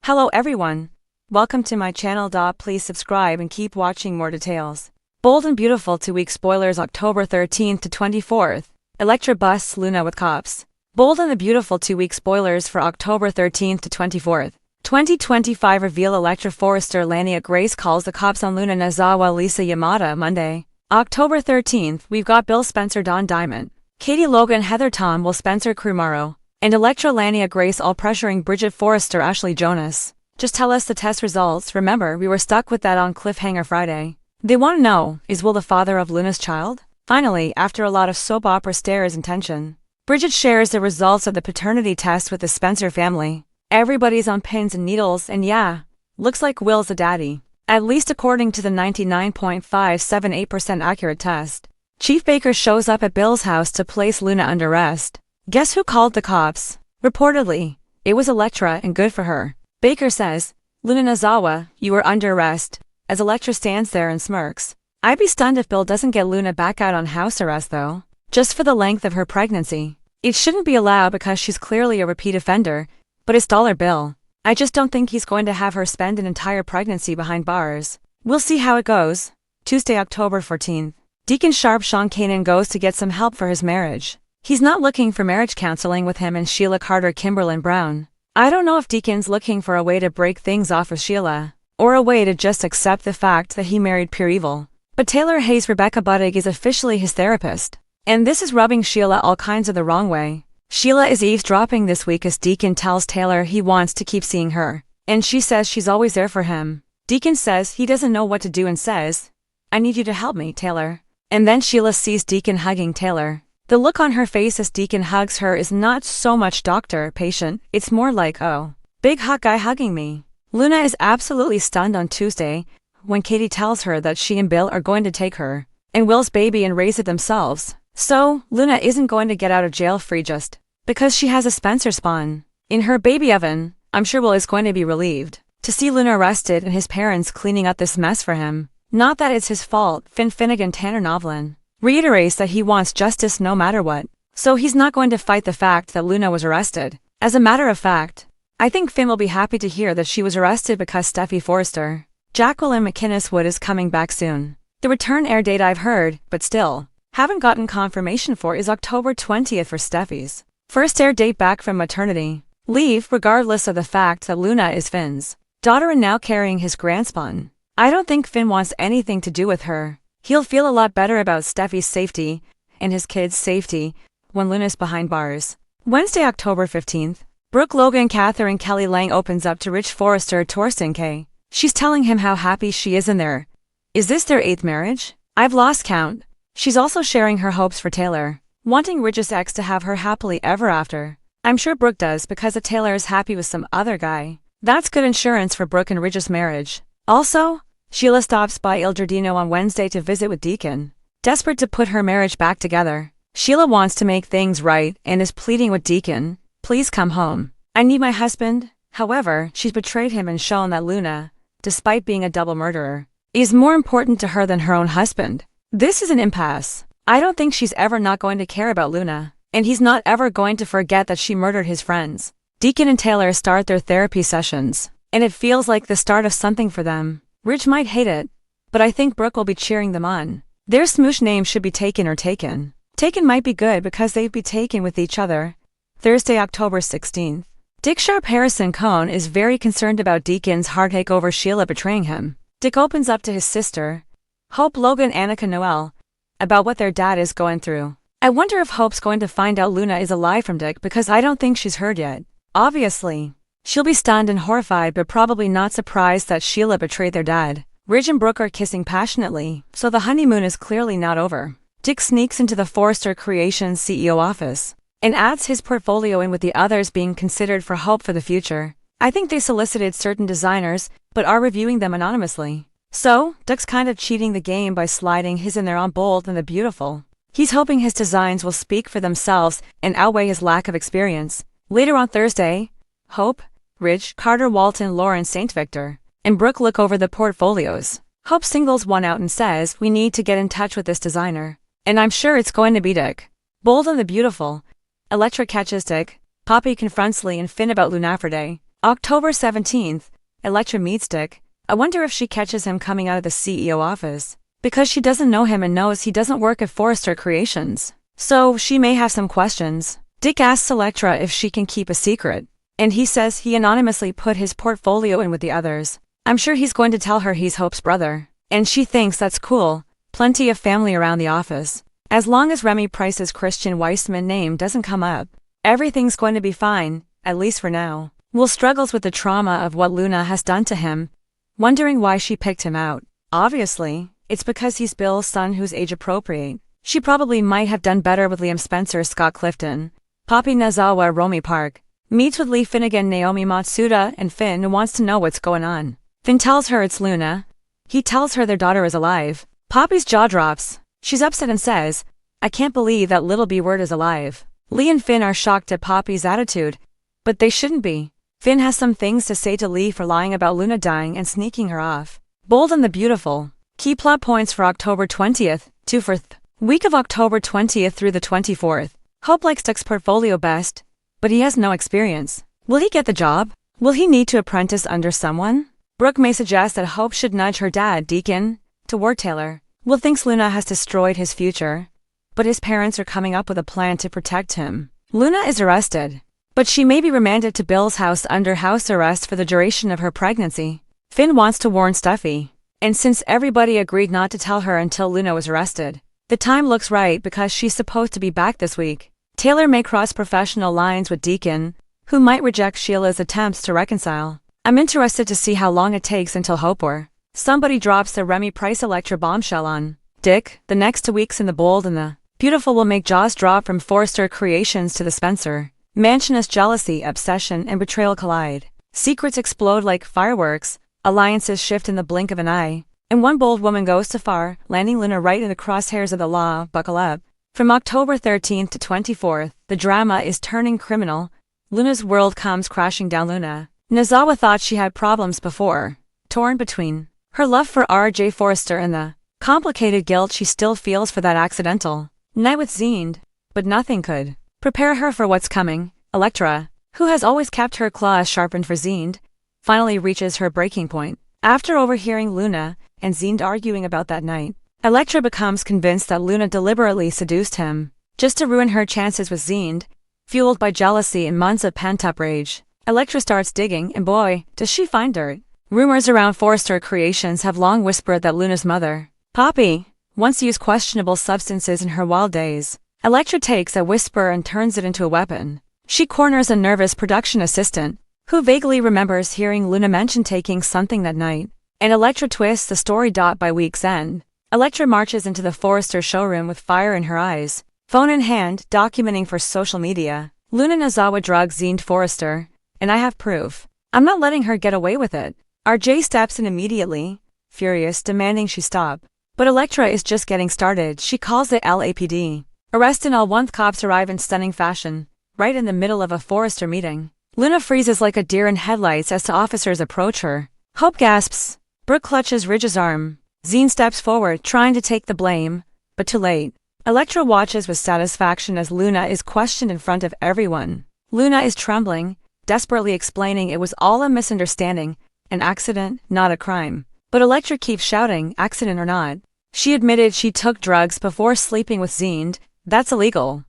Hello everyone. Welcome to my channel. Please subscribe and keep watching more details. Bold and Beautiful 2-week spoilers October 13th to 24th. Electra busts Luna with cops. Bold and the Beautiful 2-week spoilers for October 13th to 24th. 2025 reveal Electra Forrester Lania Grace calls the cops on Luna Nozawa Lisa Yamada Monday. October 13th, we've got Bill Spencer Don Diamond, Katie Logan Heather Tom Will Spencer Krumaro, and Electra Lania Grace all pressuring Bridget Forrester Ashley Jonas. Just tell us the test results. Remember, we were stuck with that on cliffhanger Friday. They want to know, is Will the father of Luna's child? Finally, after a lot of soap opera stares and tension, Bridget shares the results of the paternity test with the Spencer family. Everybody's on pins and needles and yeah, looks like Will's the daddy. At least according to the 99.578% accurate test. Chief Baker shows up at Bill's house to place Luna under arrest. Guess who called the cops? Reportedly, it was Electra, and good for her. Baker says, Luna Nozawa, you were under arrest, as Electra stands there and smirks. I'd be stunned if Bill doesn't get Luna back out on house arrest though. Just for the length of her pregnancy. It shouldn't be allowed because she's clearly a repeat offender, but it's Dollar Bill. I just don't think he's going to have her spend an entire pregnancy behind bars. We'll see how it goes. Tuesday, October 14th. Deacon Sharp Sean Kanan goes to get some help for his marriage. He's not looking for marriage counseling with him and Sheila Carter Kimberlyn Brown. I don't know if Deacon's looking for a way to break things off with Sheila, or a way to just accept the fact that he married pure evil. But Taylor Hayes Rebecca Buttig is officially his therapist. And this is rubbing Sheila all kinds of the wrong way. Sheila is eavesdropping this week as Deacon tells Taylor he wants to keep seeing her, and she says she's always there for him. Deacon says he doesn't know what to do and says, I need you to help me, Taylor. And then Sheila sees Deacon hugging Taylor. The look on her face as Deacon hugs her is not so much doctor-patient, it's more like, oh, big hot guy hugging me. Luna is absolutely stunned on Tuesday when Katie tells her that she and Bill are going to take her and Will's baby and raise it themselves. So, Luna isn't going to get out of jail free just because she has a Spencer spawn in her baby oven. I'm sure Will is going to be relieved to see Luna arrested and his parents cleaning up this mess for him. Not that it's his fault. Finn Finnegan Tanner Novlin reiterates that he wants justice no matter what, so he's not going to fight the fact that Luna was arrested. As a matter of fact, I think Finn will be happy to hear that she was arrested because Steffi Forrester, Jacqueline McInnes Wood is coming back soon. The return air date I've heard, but still haven't gotten confirmation for is October 20th for Steffi's first air date back from maternity leave, regardless of the fact that Luna is Finn's daughter and now carrying his grandspawn. I don't think Finn wants anything to do with her. He'll feel a lot better about Steffi's safety and his kids' safety when Luna's behind bars. Wednesday, October 15th. Brooke Logan Catherine Kelly Lang opens up to Rich Forrester Torsten K. She's telling him how happy she is in there. Is this their 8th marriage? I've lost count. She's also sharing her hopes for Taylor, wanting Ridge's ex to have her happily ever after. I'm sure Brooke does because Taylor is happy with some other guy. That's good insurance for Brooke and Ridge's marriage. Also, Sheila stops by Il Giardino on Wednesday to visit with Deacon. Desperate to put her marriage back together, Sheila wants to make things right and is pleading with Deacon, please come home. I need my husband. However, she's betrayed him and shown that Luna, despite being a double murderer, is more important to her than her own husband. This is an impasse. I don't think she's ever not going to care about Luna, and he's not ever going to forget that she murdered his friends. Deacon and Taylor start their therapy sessions, and it feels like the start of something for them. Rich might hate it, but I think Brooke will be cheering them on. Their smoosh name should be Taken or Taken. Taken might be good because they'd be taken with each other. Thursday, October 16th. Dick Sharp Harrison Cohn is very concerned about Deacon's heartache over Sheila betraying him. Dick opens up to his sister, Hope Logan Annika Noel, about what their dad is going through. I wonder if Hope's going to find out Luna is alive from Dick because I don't think she's heard yet. Obviously, she'll be stunned and horrified but probably not surprised that Sheila betrayed their dad. Ridge and Brooke are kissing passionately, so the honeymoon is clearly not over. Dick sneaks into the Forrester Creations CEO office and adds his portfolio in with the others being considered for Hope for the future. I think they solicited certain designers, but are reviewing them anonymously. So, Dick's kind of cheating the game by sliding his in there on Bold and the Beautiful. He's hoping his designs will speak for themselves and outweigh his lack of experience. Later on Thursday, Hope, Ridge, Carter Walton, Lauren St. Victor, and Brooke look over the portfolios. Hope singles one out and says, we need to get in touch with this designer. And I'm sure it's going to be Dick. Bold and the Beautiful. Electra catches Dick. Poppy confronts Lee and Finn about Lunafriday. October 17th, Electra meets Dick. I wonder if she catches him coming out of the CEO office. Because she doesn't know him and knows he doesn't work at Forrester Creations. So, she may have some questions. Dick asks Electra if she can keep a secret. And he says he anonymously put his portfolio in with the others. I'm sure he's going to tell her he's Hope's brother. And she thinks that's cool. Plenty of family around the office. As long as Remy Price's Christian Weissman name doesn't come up, everything's going to be fine, at least for now. Will struggles with the trauma of what Luna has done to him, wondering why she picked him out. Obviously, it's because he's Bill's son who's age-appropriate. She probably might have done better with Liam Spencer, Scott Clifton. Poppy Nazawa, Romy Park. Meets with Lee Finnegan, Naomi Matsuda, and Finn wants to know what's going on. Finn tells her it's Luna. He tells her their daughter is alive. Poppy's jaw drops. She's upset and says, I can't believe that little B-word is alive. Lee and Finn are shocked at Poppy's attitude, but they shouldn't be. Finn has some things to say to Lee for lying about Luna dying and sneaking her off. Bold and the Beautiful. Key plot points for October 20th to 4th. Week of October 20th through the 24th. Hope likes Dick's portfolio best, but he has no experience. Will he get the job? Will he need to apprentice under someone? Brooke may suggest that Hope should nudge her dad, Deacon, toward Taylor. Will thinks Luna has destroyed his future, but his parents are coming up with a plan to protect him. Luna is arrested, but she may be remanded to Bill's house under house arrest for the duration of her pregnancy. Finn wants to warn Steffi, and since everybody agreed not to tell her until Luna was arrested, the time looks right because she's supposed to be back this week. Taylor may cross professional lines with Deacon, who might reject Sheila's attempts to reconcile. I'm interested to see how long it takes until Hope or somebody drops the Remy Price Electra bombshell on Dick. The next 2 weeks in the Bold and the Beautiful will make jaws drop from Forrester Creations to the Spencer mansion as jealousy, obsession, and betrayal collide. Secrets explode like fireworks, alliances shift in the blink of an eye, and one bold woman goes too far, landing Luna right in the crosshairs of the law. Buckle up. From October 13th to 24th, the drama is turning criminal. Luna's world comes crashing down. Luna Nazawa thought she had problems before, torn between her love for R.J. Forrester and the complicated guilt she still feels for that accidental night with Zend, but nothing could prepare her for what's coming. Electra, who has always kept her claws sharpened for Zend, finally reaches her breaking point. After overhearing Luna and Zend arguing about that night, Electra becomes convinced that Luna deliberately seduced him, just to ruin her chances with Zend. Fueled by jealousy and months of pent-up rage, Electra starts digging, and boy, does she find dirt. Rumors around Forrester Creations have long whispered that Luna's mother, Poppy, once used questionable substances in her wild days. Electra takes a whisper and turns it into a weapon. She corners a nervous production assistant, who vaguely remembers hearing Luna mention taking something that night, and Electra twists the story. By week's end, Electra marches into the Forrester showroom with fire in her eyes, phone in hand, documenting for social media. Luna Nazawa drugged Zend Forrester, and I have proof. I'm not letting her get away with it. RJ steps in immediately, furious, demanding she stop. But Electra is just getting started. She calls the LAPD. Arrest and all. One cops arrive in stunning fashion, right in the middle of a Forrester meeting. Luna freezes like a deer in headlights as the officers approach her. Hope gasps. Brooke clutches Ridge's arm. Zend steps forward, trying to take the blame, but too late. Electra watches with satisfaction as Luna is questioned in front of everyone. Luna is trembling, desperately explaining it was all a misunderstanding, an accident, not a crime. But Electra keeps shouting, accident or not. She admitted she took drugs before sleeping with Zend. That's illegal.